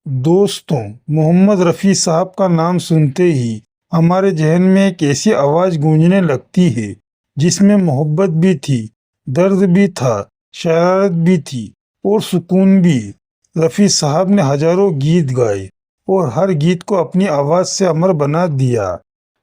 दोस्तों, मोहम्मद रफ़ी साहब का नाम सुनते ही हमारे ज़हन में एक ऐसी आवाज़ गूंजने लगती है जिसमें मोहब्बत भी थी, दर्द भी था, शरारत भी थी और सुकून भी। रफ़ी साहब ने हजारों गीत गाए और हर गीत को अपनी आवाज़ से अमर बना दिया।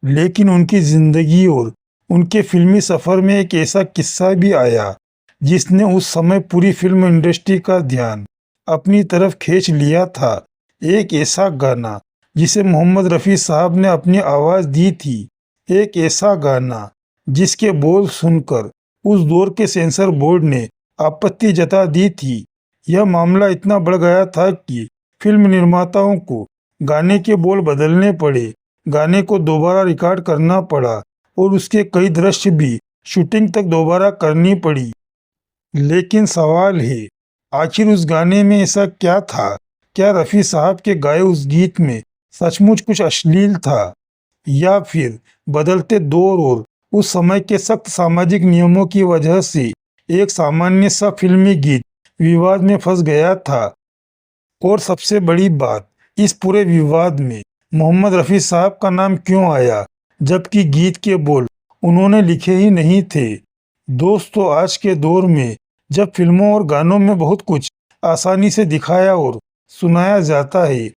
लेकिन उनकी ज़िंदगी और उनके फिल्मी सफ़र में एक ऐसा किस्सा भी आया जिसने उस समय पूरी फिल्म इंडस्ट्री का ध्यान अपनी तरफ खींच लिया था। एक ऐसा गाना जिसे मोहम्मद रफ़ी साहब ने अपनी आवाज़ दी थी, एक ऐसा गाना जिसके बोल सुनकर उस दौर के सेंसर बोर्ड ने आपत्ति जता दी थी। यह मामला इतना बढ़ गया था कि फिल्म निर्माताओं को गाने के बोल बदलने पड़े, गाने को दोबारा रिकॉर्ड करना पड़ा और उसके कई दृश्य भी शूटिंग तक दोबारा करनी पड़ी। लेकिन सवाल है, आखिर उस गाने में ऐसा क्या था? क्या रफ़ी साहब के गाए उस गीत में सचमुच कुछ अश्लील था, या फिर बदलते दौर और उस समय के सख्त सामाजिक नियमों की वजह से एक सामान्य सा फिल्मी गीत विवाद में फंस गया था? और सबसे बड़ी बात, इस पूरे विवाद में मोहम्मद रफ़ी साहब का नाम क्यों आया, जबकि गीत के बोल उन्होंने लिखे ही नहीं थे? दोस्तों, आज के दौर में जब फिल्मों और गानों में बहुत कुछ आसानी से दिखाया और सुनाया जाता है,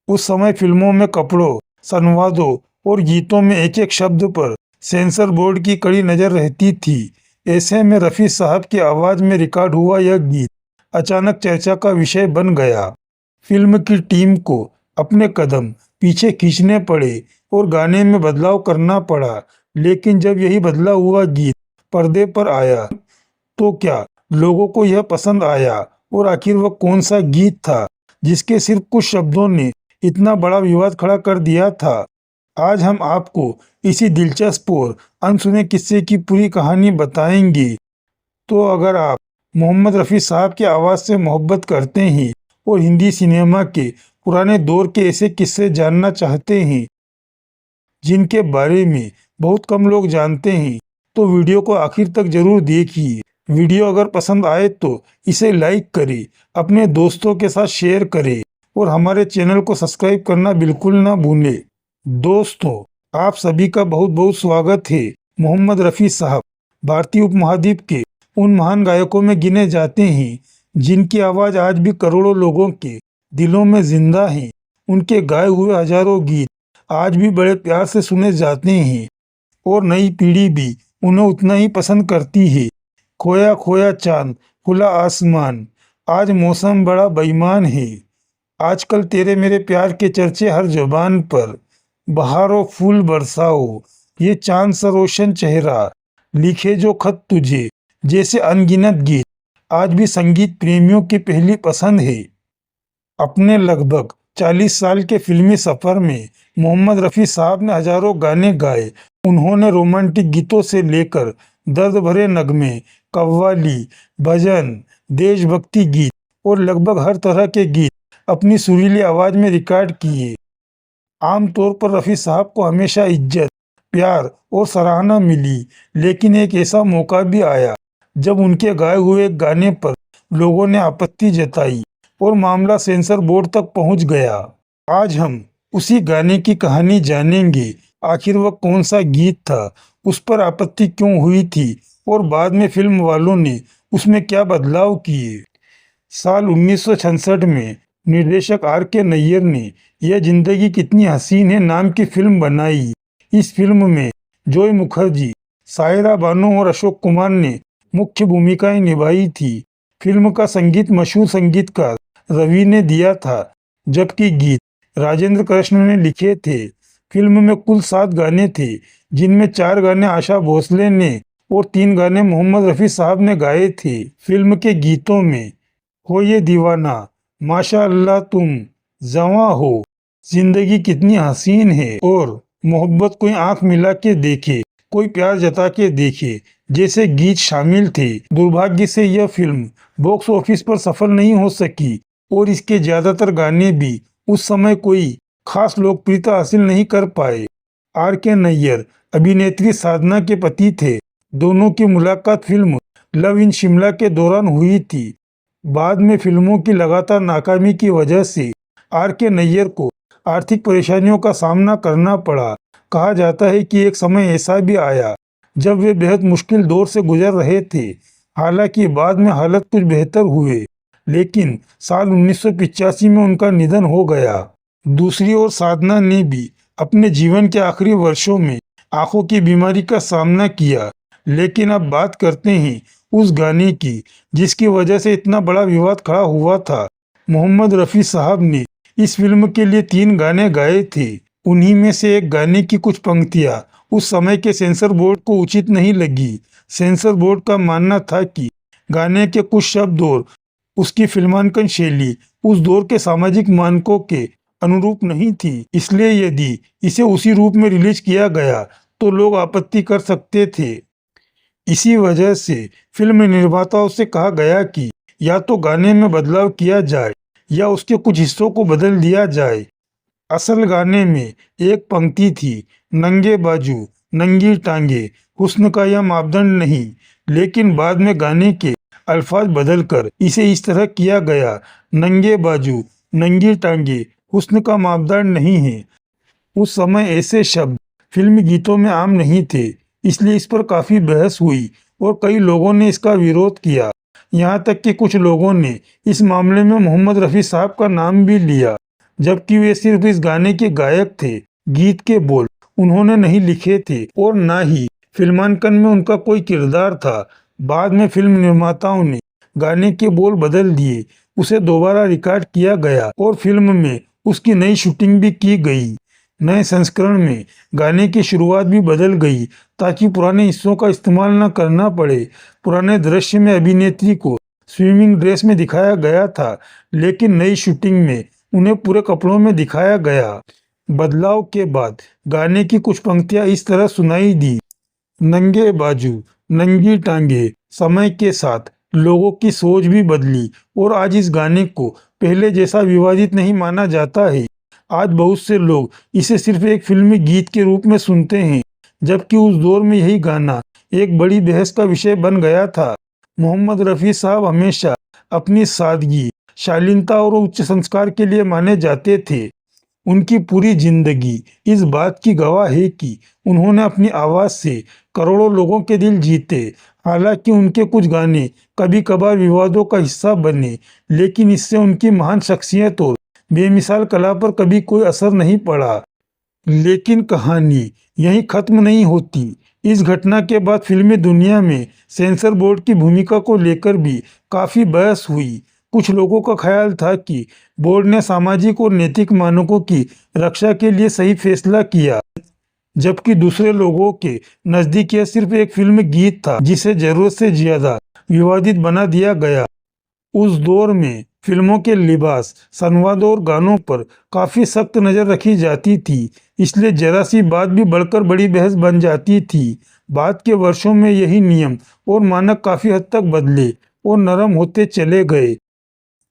उस समय फिल्मों में कपड़ों, संवादों और गीतों में एक एक शब्द पर सेंसर बोर्ड की कड़ी नज़र रहती थी। ऐसे में रफ़ी साहब की आवाज़ में रिकॉर्ड हुआ यह गीत अचानक चर्चा का विषय बन गया। फिल्म की टीम को अपने कदम पीछे खींचने पड़े और गाने में बदलाव करना पड़ा। लेकिन जब यही बदला हुआ गीत पर्दे पर आया तो क्या लोगों को यह पसंद आया? और आखिर वह कौन सा गीत था जिसके सिर्फ कुछ शब्दों ने इतना बड़ा विवाद खड़ा कर दिया था? आज हम आपको इसी दिलचस्प और अनसुने किस्से की पूरी कहानी बताएंगे। तो अगर आप मोहम्मद रफ़ी साहब की आवाज़ से मोहब्बत करते हैं और हिंदी सिनेमा के पुराने दौर के ऐसे किस्से जानना चाहते हैं जिनके बारे में बहुत कम लोग जानते हैं, तो वीडियो को आखिर तक जरूर देखिए। वीडियो अगर पसंद आए तो इसे लाइक करें, अपने दोस्तों के साथ शेयर करें और हमारे चैनल को सब्सक्राइब करना बिल्कुल ना भूलें। दोस्तों, आप सभी का बहुत बहुत स्वागत है। मोहम्मद रफ़ी साहब भारतीय उपमहाद्वीप के उन महान गायकों में गिने जाते हैं जिनकी आवाज़ आज भी करोड़ों लोगों के दिलों में जिंदा है। उनके गाए हुए हजारों गीत आज भी बड़े प्यार से सुने जाते हैं और नई पीढ़ी भी उन्हें उतना ही पसंद करती है। खोया खोया चांद, खुला आसमान, आज मौसम बड़ा बेईमान है, आजकल तेरे मेरे प्यार के चर्चे हर जुबान पर, बहारों फूल बरसाओ, ये चांद सा रोशन चेहरा, लिखे जो खत तुझे, जैसे अनगिनत गीत आज भी संगीत प्रेमियों की पहली पसंद है। अपने लगभग 40 साल के फिल्मी सफर में मोहम्मद रफ़ी साहब ने हजारों गाने गाए। उन्होंने रोमांटिक गीतों से लेकर दर्द भरे नगमे, कव्वाली, भजन, देशभक्ति गीत और लगभग हर तरह के गीत अपनी सुरीली आवाज में रिकॉर्ड किए। आमतौर पर रफ़ी साहब को हमेशा इज्जत, प्यार और सराहना मिली, लेकिन एक ऐसा मौका भी आया जब उनके गाए हुए एक गाने पर लोगों ने आपत्ति जताई और मामला सेंसर बोर्ड तक पहुंच गया। आज हम उसी गाने की कहानी जानेंगे। आखिर वह कौन सा गीत था, उस पर आपत्ति क्यों हुई थी और बाद में फिल्म वालों ने उसमें क्या बदलाव किए। साल 1966 में निर्देशक R.K. नैयर ने यह जिंदगी कितनी हसीन है नाम की फिल्म बनाई। इस फिल्म में जॉय मुखर्जी, सायरा बानो और अशोक कुमार ने मुख्य भूमिकाएं निभाई थी। फिल्म का संगीत मशहूर संगीतकार रवि ने दिया था, जबकि गीत राजेंद्र कृष्ण ने लिखे थे। फिल्म में कुल 7 गाने थे, जिनमें 4 गाने आशा भोसले ने और 3 गाने मोहम्मद रफ़ी साहब ने गाए थे। फिल्म के गीतों में हो ये दीवाना, माशा अल्लाह तुम जवां हो, जिंदगी कितनी हसीन है और मोहब्बत कोई आंख मिला के देखे, कोई प्यार जता के देखे जैसे गीत शामिल थे। दुर्भाग्य से यह फिल्म बॉक्स ऑफिस पर सफल नहीं हो सकी और इसके ज्यादातर गाने भी उस समय कोई खास लोकप्रियता हासिल नहीं कर पाए। R.K. नैयर अभिनेत्री साधना के पति थे। दोनों की मुलाकात फिल्म लव इन शिमला के दौरान हुई थी। बाद में फिल्मों की लगातार नाकामी की वजह से R.K. नैयर को आर्थिक परेशानियों का सामना करना पड़ा। कहा जाता है कि एक समय ऐसा भी आया जब वे बेहद मुश्किल दौर से गुजर रहे थे। हालांकि बाद में हालत कुछ बेहतर हुए, लेकिन साल 1985 में उनका निधन हो गया। दूसरी ओर साधना ने भी अपने जीवन के आखिरी वर्षों में आंखों की बीमारी का सामना किया। लेकिन अब बात करते हैं उस गाने की जिसकी वजह से इतना बड़ा विवाद खड़ा हुआ था। मोहम्मद रफ़ी साहब ने इस फिल्म के लिए 3 गाने गाए थे। उन्हीं में से एक गाने की कुछ पंक्तियां उस समय के सेंसर बोर्ड को उचित नहीं लगी। सेंसर बोर्ड का मानना था कि गाने के कुछ शब्द और उसकी फिल्मांकन शैली उस दौर के सामाजिक मानकों के अनुरूप नहीं थी, इसलिए यदि इसे उसी रूप में रिलीज किया गया तो लोग आपत्ति कर सकते थे। इसी वजह से फिल्म निर्माताओं से कहा गया कि या तो गाने में बदलाव किया जाए या उसके कुछ हिस्सों को बदल दिया जाए। असल गाने में एक पंक्ति थी, नंगे बाजू नंगी टांगे हुस्न का यह मापदंड नहीं, लेकिन बाद में गाने के अल्फाज बदलकर इसे इस तरह किया गया, नंगे बाजू नंगी टांगे हुस्न का मापदंड नहीं है। उस समय ऐसे शब्द फिल्मी गीतों में आम नहीं थे, इसलिए इस पर काफ़ी बहस हुई और कई लोगों ने इसका विरोध किया। यहाँ तक कि कुछ लोगों ने इस मामले में मोहम्मद रफ़ी साहब का नाम भी लिया, जबकि वे सिर्फ इस गाने के गायक थे। गीत के बोल उन्होंने नहीं लिखे थे और ना ही फिल्मांकन में उनका कोई किरदार था। बाद में फिल्म निर्माताओं ने गाने के बोल बदल दिए, उसे दोबारा रिकॉर्ड किया गया और फिल्म में उसकी नई शूटिंग भी की गई। नए संस्करण में गाने की शुरुआत भी बदल गई ताकि पुराने हिस्सों का इस्तेमाल न करना पड़े। पुराने दृश्य में अभिनेत्री को स्विमिंग ड्रेस में दिखाया गया था, लेकिन नई शूटिंग में उन्हें पूरे कपड़ों में दिखाया गया। बदलाव के बाद गाने की कुछ पंक्तियां इस तरह सुनाई दी, नंगे बाजू नंगी टांगे। समय के साथ लोगों की सोच भी बदली और आज इस गाने को पहले जैसा विवादित नहीं माना जाता है। आज बहुत से लोग इसे सिर्फ एक फिल्मी गीत के रूप में सुनते हैं, जबकि उस दौर में यही गाना एक बड़ी बहस का विषय बन गया था। मोहम्मद रफ़ी साहब हमेशा अपनी सादगी, शालीनता और उच्च संस्कार के लिए माने जाते थे। उनकी पूरी जिंदगी इस बात की गवाह है कि उन्होंने अपनी आवाज़ से करोड़ों लोगों के दिल जीते। हालांकि उनके कुछ गाने कभी कभार विवादों का हिस्सा बने, लेकिन इससे उनकी महान शख्सियत और बेमिसाल कला पर कभी कोई असर नहीं पड़ा। लेकिन कहानी यहीं खत्म नहीं होती। इस घटना के बाद फिल्मी दुनिया में सेंसर बोर्ड की भूमिका को लेकर भी काफ़ी बहस हुई। कुछ लोगों का ख्याल था कि बोर्ड ने सामाजिक और नैतिक मानकों की रक्षा के लिए सही फैसला किया, जबकि दूसरे लोगों के नज़दीक यह सिर्फ एक फिल्म गीत था जिसे ज़रूरत से ज़्यादा विवादित बना दिया गया। उस दौर में फिल्मों के लिबास, संवाद और गानों पर काफ़ी सख्त नज़र रखी जाती थी, इसलिए जरा सी बात भी बढ़कर बड़ी बहस बन जाती थी। बाद के वर्षों में यही नियम और मानक काफ़ी हद तक बदले और नरम होते चले गए।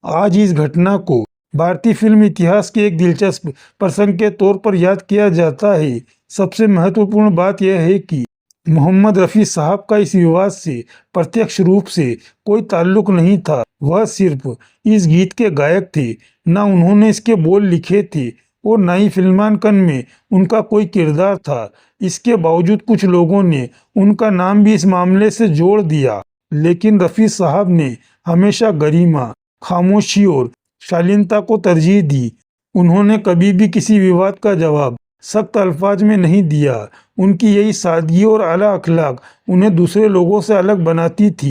आज इस घटना को भारतीय फिल्म इतिहास के एक दिलचस्प प्रसंग के तौर पर याद किया जाता है। सबसे महत्वपूर्ण बात यह है कि मोहम्मद रफ़ी साहब का इस विवाद से प्रत्यक्ष रूप से कोई ताल्लुक नहीं था। वह सिर्फ इस गीत के गायक थे, ना उन्होंने इसके बोल लिखे थे और ना ही फिल्मांकन में उनका कोई किरदार था। इसके बावजूद कुछ लोगों ने उनका नाम भी इस मामले से जोड़ दिया, लेकिन रफ़ी साहब ने हमेशा गरिमा, खामोशी और शालीनता को तरजीह दी। उन्होंने कभी भी किसी विवाद का जवाब सख्त अल्फाज में नहीं दिया। उनकी यही सादगी और आला अखलाक उन्हें दूसरे लोगों से अलग बनाती थी।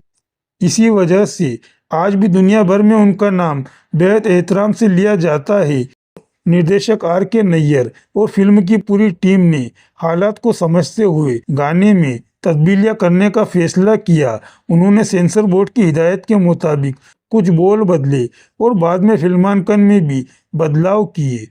इसी वजह से आज भी दुनिया भर में उनका नाम बेहद एहतराम से लिया जाता है। निर्देशक R.K. नैयर और फिल्म की पूरी टीम ने हालात को समझते हुए गाने में तब्दीलियां करने का फैसला किया। उन्होंने सेंसर बोर्ड की हिदायत के मुताबिक कुछ बोल बदले और बाद में फिल्मांकन में भी बदलाव किए।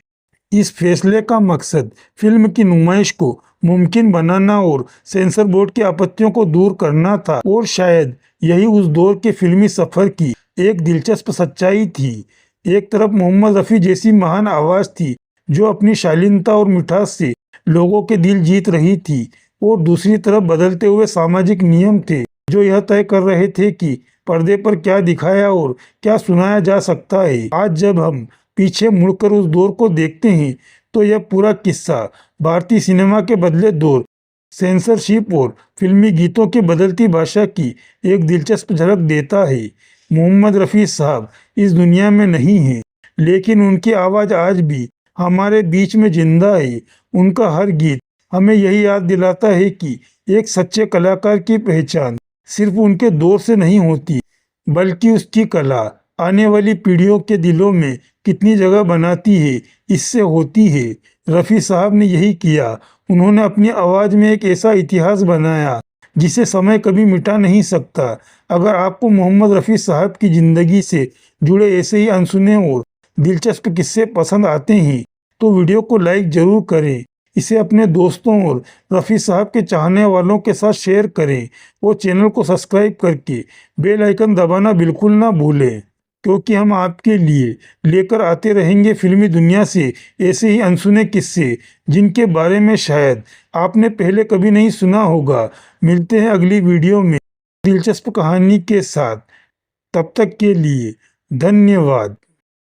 इस फैसले का मकसद फिल्म की नुमाइश को मुमकिन बनाना और सेंसर बोर्ड की आपत्तियों को दूर करना था, और शायद यही उस दौर के फिल्मी सफर की एक दिलचस्प सच्चाई थी। एक तरफ मोहम्मद रफ़ी जैसी महान आवाज़ थी जो अपनी शालीनता और मिठास से लोगों के दिल जीत रही थी, और दूसरी तरफ बदलते हुए सामाजिक नियम थे जो यह तय कर रहे थे कि पर्दे पर क्या दिखाया और क्या सुनाया जा सकता है। आज जब हम पीछे मुड़कर उस दौर को देखते हैं तो यह पूरा किस्सा भारतीय सिनेमा के बदले दौर, सेंसरशिप और फिल्मी गीतों की बदलती भाषा की एक दिलचस्प झलक देता है। मोहम्मद रफ़ी साहब इस दुनिया में नहीं हैं, लेकिन उनकी आवाज़ आज भी हमारे बीच में जिंदा है। उनका हर गीत हमें यही याद दिलाता है कि एक सच्चे कलाकार की पहचान सिर्फ उनके दौर से नहीं होती, बल्कि उसकी कला आने वाली पीढ़ियों के दिलों में कितनी जगह बनाती है, इससे होती है। रफ़ी साहब ने यही किया। उन्होंने अपनी आवाज़ में एक ऐसा इतिहास बनाया जिसे समय कभी मिटा नहीं सकता। अगर आपको मोहम्मद रफ़ी साहब की ज़िंदगी से जुड़े ऐसे ही अनसुने और दिलचस्प किस्से पसंद आते हैं तो वीडियो को लाइक ज़रूर करें, इसे अपने दोस्तों और रफ़ी साहब के चाहने वालों के साथ शेयर करें और चैनल को सब्सक्राइब करके बेल आइकन दबाना बिल्कुल ना भूलें, क्योंकि हम आपके लिए लेकर आते रहेंगे फिल्मी दुनिया से ऐसे ही अनसुने किस्से जिनके बारे में शायद आपने पहले कभी नहीं सुना होगा। मिलते हैं अगली वीडियो में दिलचस्प कहानी के साथ। तब तक के लिए धन्यवाद।